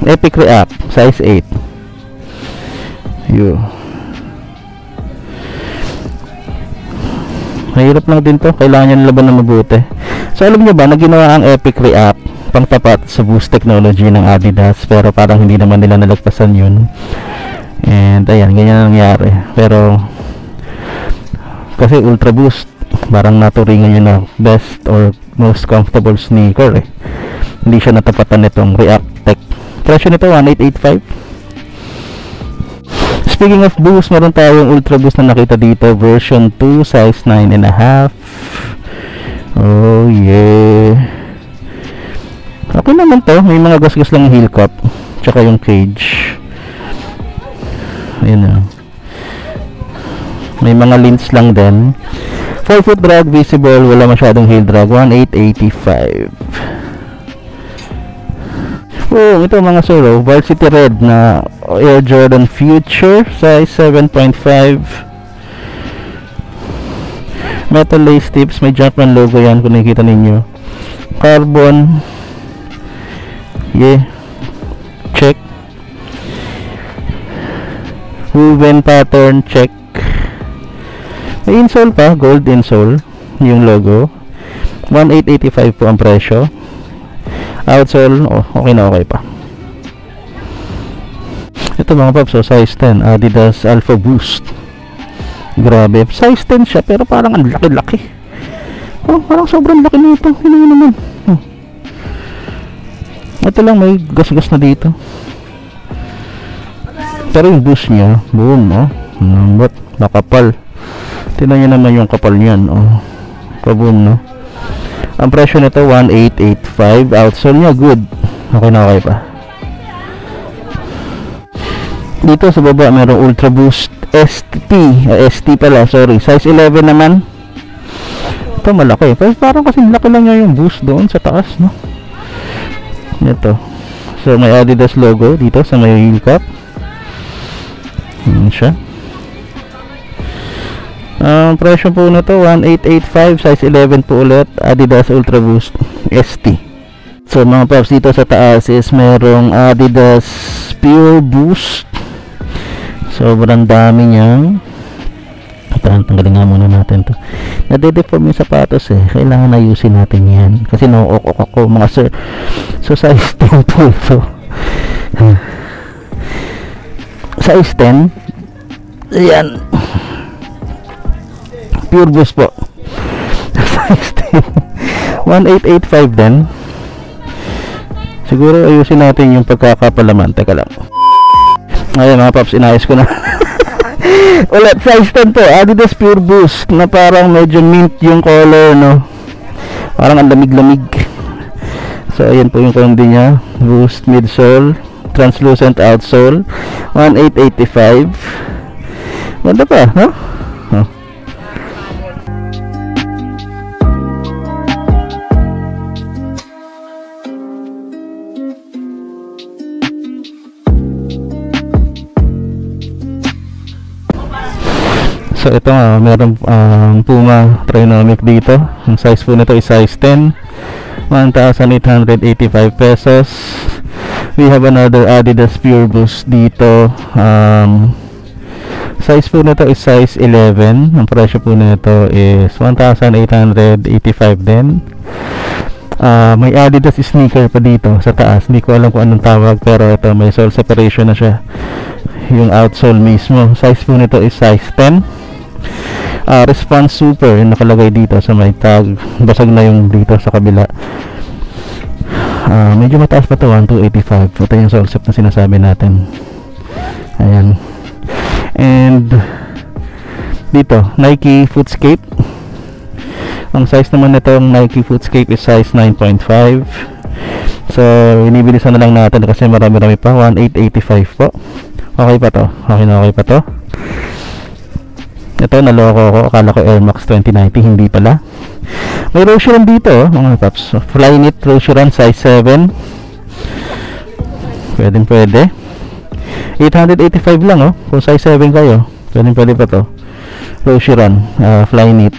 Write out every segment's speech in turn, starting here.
Epic React, size 8. Yun. Mahirap lang din to, kailangan nyo laban na mabuti. So alam nyo ba na ginawa ang Epic React pang tapat sa boost technology ng Adidas, pero parang hindi naman nila nalagpasan yun. And ayan, ganyan ang nangyari. Pero kasi Ultra Boost parang naturingan yun na best or most comfortable sneaker eh. Hindi siya natapatan nitong React Tech. Presyo nito 1885. Speaking of boost, meron tayong Ultra Boost na nakita dito, version 2, size 9.5. Oh yeah, okay naman to. May mga gasgas lang yung heel cup tsaka yung cage. Ayun na, may mga links lang din. 4-foot drag visible, wala masyadong heel drag. 1885. Oh, ito mga solo, Varsity Red na Air Jordan Future, size 7.5. Metal lace tips, may Jumpman logo yan kung nakikita ninyo. Carbon, yeah, check. Woven pattern, check. May insole pa, gold insole yung logo. 1885 po ang presyo. Outsole, okay na, okay pa. Ito mga paps, size 10 Adidas Alpha Boost. Grabe, size 10 siya pero parang ang laki-laki. Parang sobrang laki nito. Ano naman? Ito lang, may gas-gas na dito. Pero yung boost niya, boom, ba't nakapal. Tingnan nyo naman yung kapal niyan, kaboom, no? Ang presyo nito 1885. Outsole niya good, okay na, okay pa. Dito sa baba merong Ultra Boost ST pala, sorry, size 11 naman. Ito malaki, parang kasi laki lang niya yung boost doon sa taas, no? Ito, so may Adidas logo dito sa may heel cup. Yan siya. Ang presyo po na to 1885, size 11 po ulit, Adidas Ultra Boost ST. So mga paps, dito sa taas is merong Adidas Pure Boost. Sobrang dami niyang. Tanggalin nga muna natin to. Nade-deform yung sapatos eh, kailangan ayusin natin yan kasi nauokok ako mga sir. So size 10 po ito. Size 10. Ayan, Pure Boost po. Size 10. 1885 din. Siguro ayusin natin yung pagkakapalaman. Teka lang. Ngayon mga paps, inayos ko na. Ulit, size 10 po, Adidas Pure Boost na parang medyo mint yung color, no? Parang ang lamig-lamig. So ayan po yung kundi niya. Boost midsole, translucent outsole, 1885. Ganda pa, no? So ito nga, meron Puma Trinomic dito. Ang size po nito is size 10, 1,885 pesos. We have another Adidas Pure Boost dito. Size po nito is size 11. Ang presyo po nito is 1,885 din. May Adidas sneaker pa dito sa taas. Hindi ko alam kung anong tawag, pero ito may sole separation na siya. Yung outsole mismo. Size po nito is size 10. Response Super yung nakalagay dito sa may tag. Basag na yung dito sa kabila. Medyo mataas pa to, 1285. Ito yung sole set na sinasabi natin. Ayan. And dito, Nike Footscape. Ang size naman nitong Nike Footscape is size 9.5. So inibilisan na lang natin kasi marami-rami pa. 1885 po. Okay pa to. Okay na, okay pa to. Ito, naloko ko. Akala ko Air Max 2090. Hindi pala. May Roshuran dito, mga paps. Flyknit Roshuran size 7. Pwede. 885 lang, kung size 7 kayo. Pwede pa to. Roshuran, Flyknit.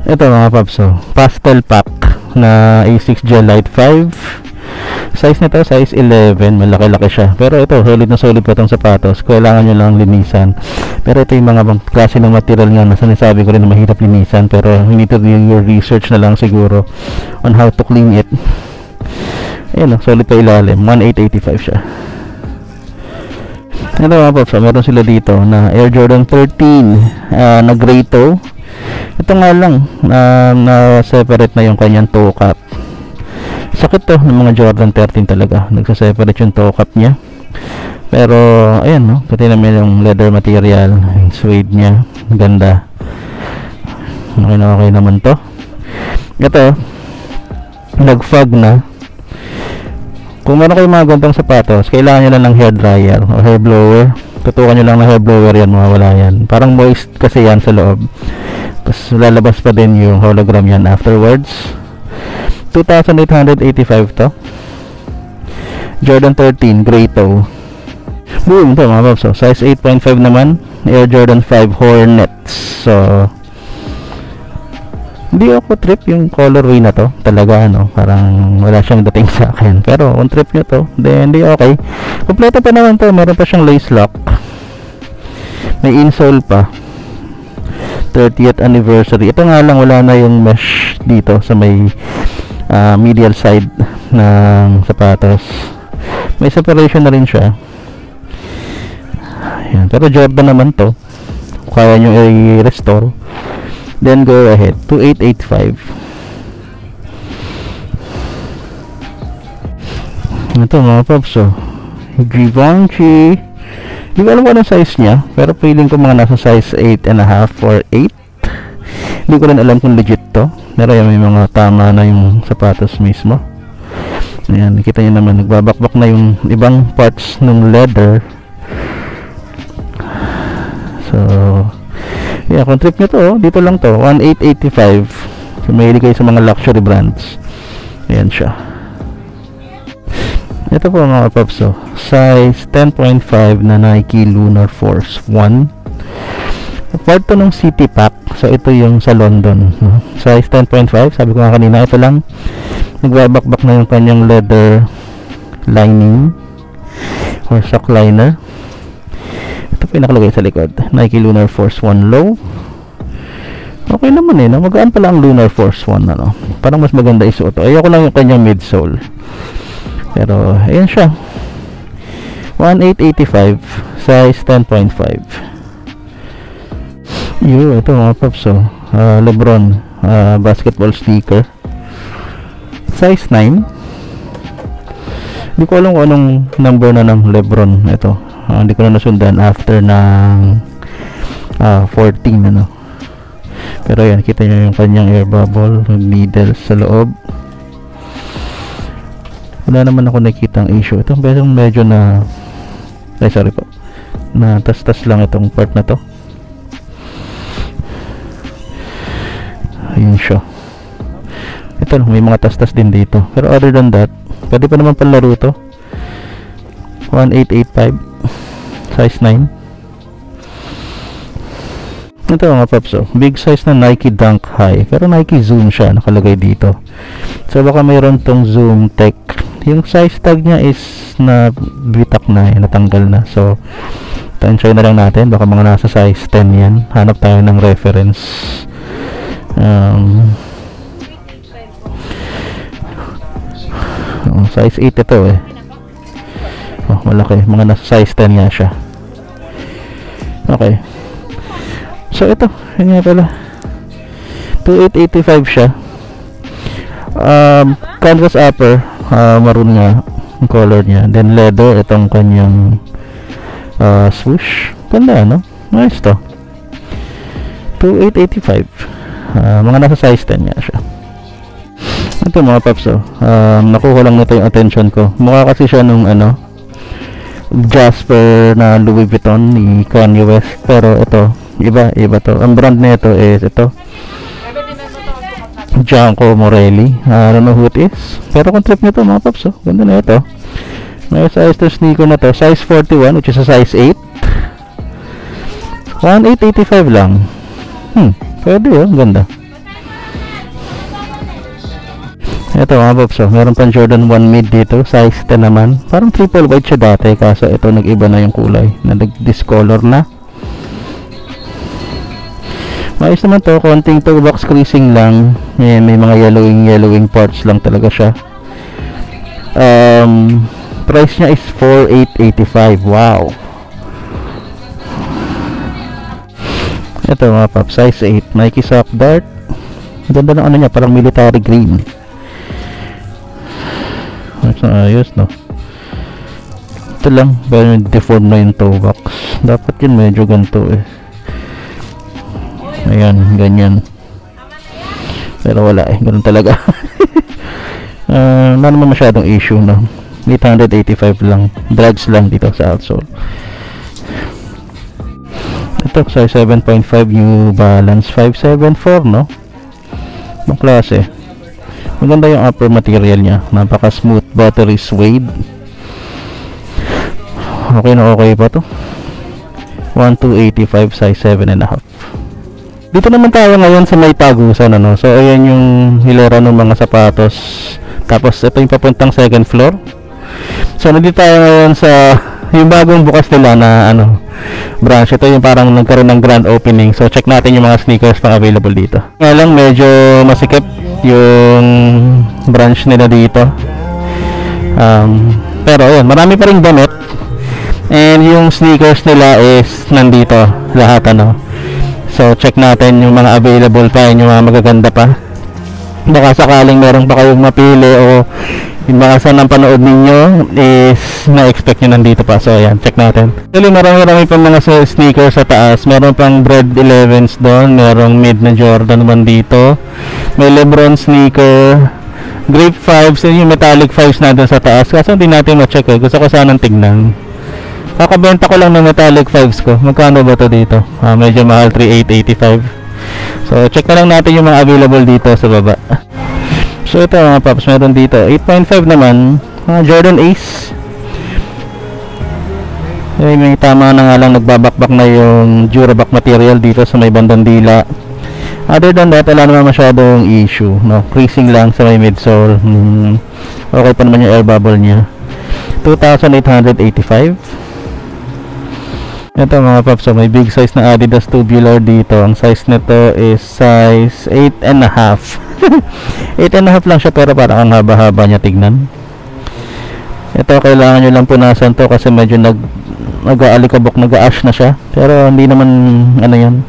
Ito mga paps, pastel pack na A6 Gel Light 5. Size nito, size 11, malaki-laki siya. Pero ito, solid na solid pa itong sapatos. Kailangan nyo lang linisan. Pero ito yung mga klase ng material nga na sinasabi ko rin na mahirap linisan. Pero you need to do your research na lang siguro on how to clean it. Ayan, solid pa ilalim. 1885 siya. Ito mga paps, meron sila dito na Air Jordan 13 na gray toe. Ito nga lang na-separate na yung kanyang toe cap. Sakit to ng mga Jordan 13 talaga. Nagsa-separate yung toe cap niya. Pero ayan, no, pati naman yung leather material, yung suede niya, ganda. Okay na okay naman to. Ito, nag-fog na. Kung meron kayo mga gantong sapatos, kailangan nyo lang ng hair dryer o hair blower. Tutukan nyo lang ng hair blower yan, mawawala yan. Parang moist kasi yan sa loob. Tapos lalabas pa din yung hologram yan afterwards. 2,885 to. Jordan 13 gray toe. Boom, ito mga paps. So, size 8.5 naman. Air Jordan 5 Hornets. So hindi ako trip yung colorway na to talaga, no, parang wala siyang dating sa akin. Pero kung trip nyo to, then hindi okay. Kompleto pa naman to. Meron pa siyang lace lock, may insole pa, 30th anniversary. Ito nga lang, wala na yung mesh dito sa may medial side ng sapatos. May separation na rin siya. Ayan. Pero Jordan naman to, kaya nyo i-restore, then go ahead. 2885. Ito mga paps, Givenchy. Hindi ko alam kung anong size nya, pero feeling ko mga nasa size 8.5 or 8. Hindi ko rin alam kung legit to. Pero yan, may mga tama na yung sapatos mismo. Ayan, nakita nyo naman, nagbabakbak na yung ibang parts ng leather. So yeah, kung trip nyo to, dito lang to, 1885. So mahilig kayo sa mga luxury brands. Ayan siya. Ito po mga paps, size 10.5 na Nike Lunar Force 1. Part to ng City Pack. So ito yung sa London, no? Size 10.5. Sabi ko nga kanina, ito lang, nagbabakbak na yung kanyang leather lining or sock liner. Ito po yung nakalagay sa likod, Nike Lunar Force 1 low. Okay naman no? Magaan pala ang Lunar Force 1, ano? Parang mas maganda isuot. Ayoko lang yung kanyang midsole. Pero ayan siya, 1885, size 10.5. Ito mga paps, Lebron basketball sneaker, size 9. Hindi ko alam kung anong number na ng Lebron ito. Hindi ko na nasundan after ng 14, ano. Pero ayan, kita nyo yung kanyang air bubble, needles sa loob. Wala naman ako nakikita ang issue. Ito medyo na, ay sorry po, na tas-tas lang itong part na to. Ayun siya. Ito, may mga tas-tas din dito. Pero other than that, pwede pa naman palaro to. 1885, size 9. Ito mga paps, big size na Nike Dunk High, pero Nike Zoom siya nakalagay dito. So baka mayroon tong Zoom Tech. Yung size tag niya is na bitak na, natanggal na. So try na lang natin, baka mga nasa size 10 yan. Hanap tayo ng reference. Size 8 ito malaki, mga nasa size 10 nga siya. Okay, so ito, yun nga pala, 2885 siya. Canvas upper, maroon nga yung color niya, then leather itong kanyang swoosh. Ganda, no? Nice to. 2885, mga nasa size 10 nga siya. Ito mga paps, nakuha lang nito yung attention ko. Mukha kasi siya nung Jasper na Louis Vuitton ni Kanye West, pero ito iba to. Ang brand nito is ito, Gianco Morelli. I don't know who it is, pero kung trip nyo to mga paps, ganda na ito. May size to sneaker na to, size 41, which is a size 8. 1885 lang. Pwede ganda. Ito mga paps, meron pang Jordan 1 mid dito, size 10 naman. Parang triple white siya dati, kaso ito nag-iba na yung kulay, na nag-discolor na. Maayos naman to, konting toe box creasing lang. Ayan, may mga yellowing parts lang talaga siya. Price niya is 4,885. Wow. Ito mga paps, size 8, Nike Sock Dart. Ang ganda ng ano niya, parang military green. Ayos, no? Ito lang, pero deform na yung toe box. Dapat yun medyo ganito eh. Ayan, ganyan. Pero wala eh, ganun talaga. Wala naman masyadong issue, no? 885 lang. Drags lang dito sa outsole. Ito, size 7.5, New Balance 574, no? Ang klase. Maganda yung upper material niya, napaka smooth, buttery suede. Okay na okay pa to. 1,285, size 7.5. Dito naman tayo ngayon sa may tagusan, ano? So ayan yung hilera ng mga sapatos. Tapos ito yung papuntang second floor. So nandito tayo ngayon sa yung bagong bukas nila na ano, branch. Ito yung parang nagkaroon ng grand opening. So check natin yung mga sneakers na available dito. Ngayon lang medyo masikip yung branch nila dito. Pero ayun, marami pa ring damit. And yung sneakers nila is nandito lahat, ano. So check natin yung mga available pa, yung mga magaganda pa. Baka sakaling meron pa kayong mapili o yung mga sanang panood ninyo is na-expect nyo nandito pa. So ayan, check natin. Actually marami pa mga sneakers sa taas. Meron pang Bread 11s doon, merong mid na Jordan 1 dito, may Lebron sneaker, Grape 5s, yung metallic 5s na doon sa taas. Kaso hindi natin ma-check eh, gusto ko sanang tignan. Kakabenta ko lang ng metallic 5s ko. Magkano ba to dito? Medyo mahal, 3,885. So check na lang natin yung mga available dito sa baba. So ito mga paps, meron dito 8.5 naman, mga Jordan Ace. May tama na nga lang, nagbabakbak na yung Duraback material dito sa may bandang dila. Other than that, wala naman masyadong issue, no? Creasing lang sa may midsole. Okay pa naman yung air bubble nya. 2,885. Ito mga paps, so may big size na Adidas tubular dito. Ang size nito is size 8.5. 8.5 lang siya, pero parang ang haba-haba niya tignan. Ito kailangan nyo lang punasan to kasi medyo nag-aalikabok, nag-ash na siya. Pero hindi naman ano yan,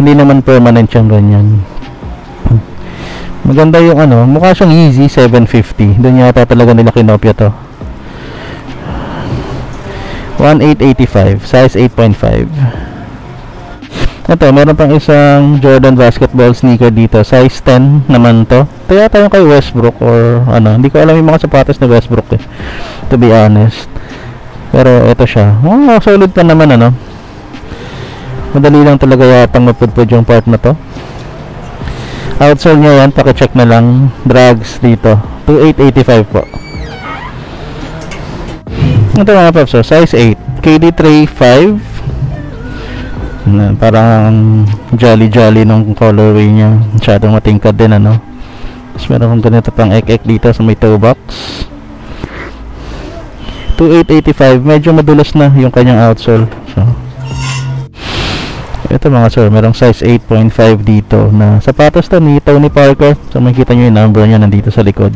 hindi naman permanent yung ganyan. Maganda yung ano, mukha siyang Yeezy 750. Doon yata talaga nila kinopya to. 1,885, size 8.5. Ito, meron pang isang Jordan basketball sneaker dito, size 10 naman to. Ito yata yung kay Westbrook or ano, hindi ko alam yung mga sapatos na Westbrook eh, to be honest. Pero ito siya, oh, solid pa naman, ano. Madali lang talaga yatang mapudpud yung part na to. Outsole nya yan, pakicheck na lang. Drags dito, 2,885 po. Ito mga paps, size 8, KD3 5. Parang jolly nung colorway nya, masyadong matingkad din, ano. Tapos meron kong ganito pang ek dito sa may toe box. 2,885, medyo madulas na yung kanyang outsole. So ito mga sir, merong size 8.5 dito na sapatos to ni Tony Parker. So makikita nyo yung number nya nandito sa likod.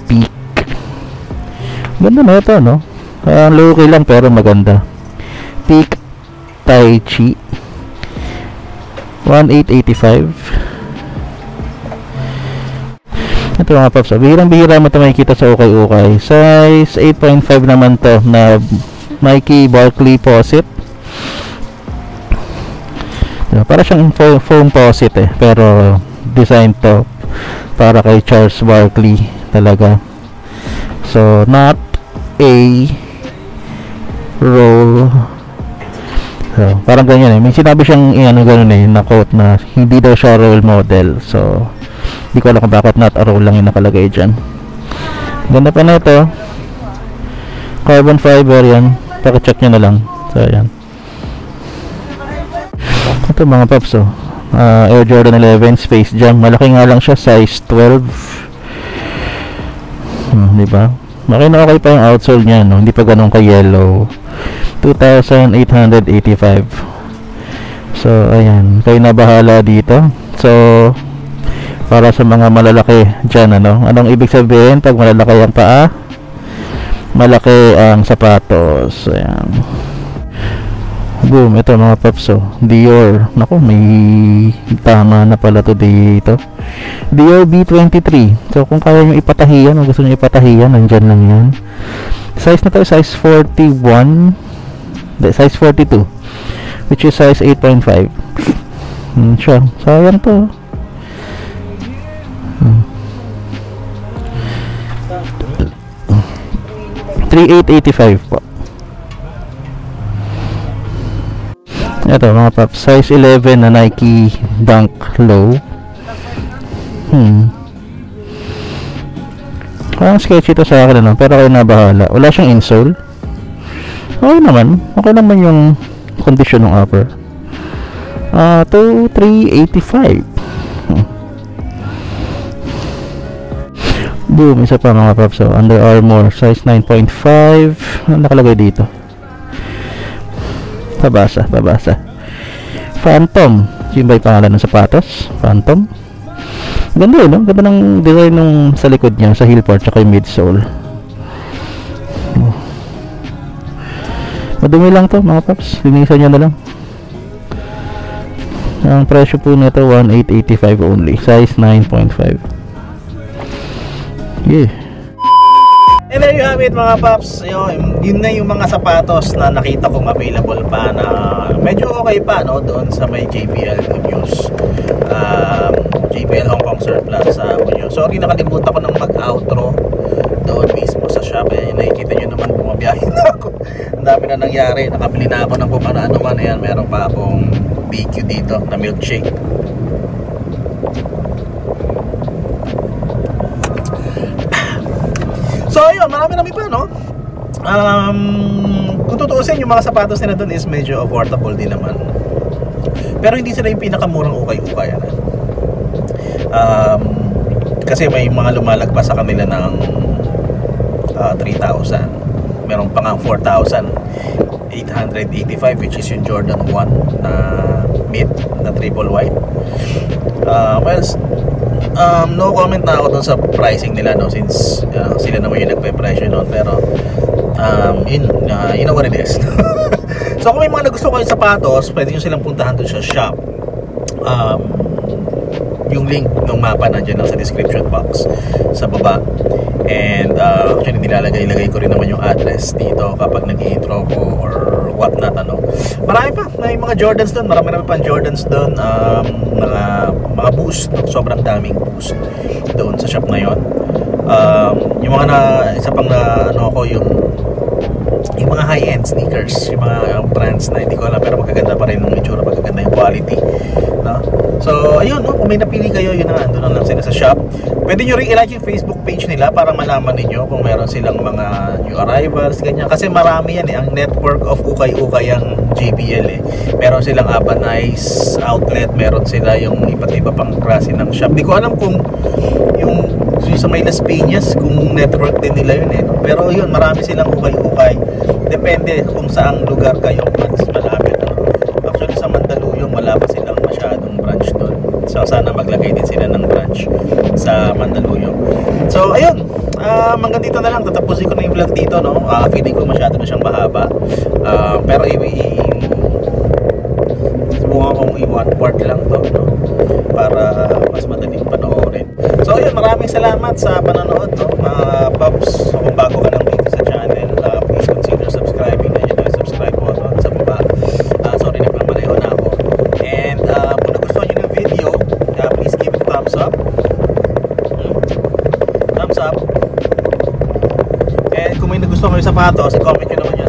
Peak. Ganda na ito, no? Low-key lang pero maganda. Peak Tai Chi, 1,885. Ito mga paps, bihirang-bihira mo ito makikita sa ukay-ukay. Size 8.5 naman to na Nike Barkley Posset. Para siyang foam posset eh, pero design to para kay Charles Barkley talaga. So not a roll. So parang ganyan eh, may sinabi siyang ano ganun eh, na quote na hindi daw siya role model. So hindi ko alam kung bakit not a roll lang yung nakalagay dyan. Ganda pa na ito, carbon fiber yan, pakicheck nyo na lang. So yan, ito mga paps, Air Jordan 11 Space Jam. Malaki nga lang siya, size 12. Di ba? Okay na okay pa yung outsole niya, no? Hindi pa ganun ka yellow. 2,885. So ayan, kayo na bahala dito. So para sa mga malalaki dyan, ano? Anong ibig sabihin pag malalaki ang paa? Malaki ang sapatos. Ayan. Boom, ito mga paps, oh. Dior. Naku, may tama na pala to dito. Dior B23. So kung kaya nyo ipatahiyan, o gusto nyo ipatahiyan, nandyan lang yan. Size na to, size 41. Size 42, which is size 8.5. Siya, sayang to. 3,885 po. Ito mga paps, size 11 na Nike Dunk Low. Parang sketchy to sa akin, ano? Pero kayo na bahala. Wala siyang insole. Okay naman. Okay naman yung condition ng upper. 3,85. Boom, isa pa mga paps. So, Under Armour, size 9.5. Ano nakalagay dito? Pabasa. Phantom. Yun ba yung pangalan ng sapatos? Phantom. Ganda yun, no? Ganda ng design nung sa likod niya, sa heel part, tsaka yung midsole. Madumi lang to mga paps. Linisan nyo na lang. Ang presyo po nito 1,885 only. Size 9.5. Yeah. And there you have it mga paps. Yun na yung mga sapatos na nakita kong available pa na medyo okay pa, no? Doon sa may JBL Good News, JBL Hong Kong Surplus sa Bunyo. Sorry, nakalimutan ko ng mag-outro doon mismo sa shop. Nakikita nyo naman, bumabiyahe na ako. Ang dami na nangyari. Nakabili na ako ng kung ano man. Ayan, meron pa akong BQ dito na milkshake. So ayun, marami pa, no? Kung tutuusin, yung mga sapatos nila doon is medyo affordable din naman. Pero hindi sila yung pinakamurang ukay-ukay, ano? Kasi may mga lumalagpas sa kanila ng 3,000. Meron pa nga 4,885, which is yung Jordan 1 na mid, na triple white. No comment na ako dun sa pricing nila, no, since sila naman yung nagpe-pressure nun. Pero you know what it is. So kung may mga nagusto ko yung sapatos, pwede nyo silang puntahan dun sa shop. Yung link ng mapa nandiyan lang sa description box sa baba. And actually nilalagay ko rin naman yung address dito kapag nag-i-intro ko or what not, ano. Marami pa, may mga Jordans doon, marami pang Jordans doon, mga boost, sobrang daming boost doon sa shop na yon. Yung mga isa pang na ano ko, yung mga high-end sneakers, yung mga brands na hindi ko alam pero magaganda pa rin yung itsura, magaganda yung quality, no? So ayun, no, kung may napili kayo, yun na, andun lang sila sa shop. Pwede nyo rin i-like yung Facebook page nila para malaman ninyo kung meron silang mga new arrivals, ganyan. Kasi marami yan, ang network of ukay-ukay ang JBL, Meron silang Abanice outlet, meron sila yung iba't iba pang klase ng shop. Di ko alam kung yung sa may Las Piñas kung network din nila yun, no? Pero yun, marami silang ukay-ukay. Depende kung saang lugar kayo mas malapit, no? Actually sa Mandaluyong wala pa silang masyadong branch doon. So sana maglagay din sila ng branch sa Mandaluyong. So ayun, hanggang dito na lang. Tatapusin ko na yung vlog dito, no? Feeling ko masyado na siyang mahaba. Pero subukan kong i-one part lang to, no? Para mas madaling panoorin. So ayun, maraming salamat sa panonood, no, mga paps. So kung bago ka lang dito sa channel, please consider subscribing. Nandiyan na yung subscribe button sa baba. Sorry, nagmamaneho na ako. And kung nagustuhan nyo ng video, please give it a thumbs up. Thumbs up. And kung may nagustuhan kayo sapatos, comment nyo naman yun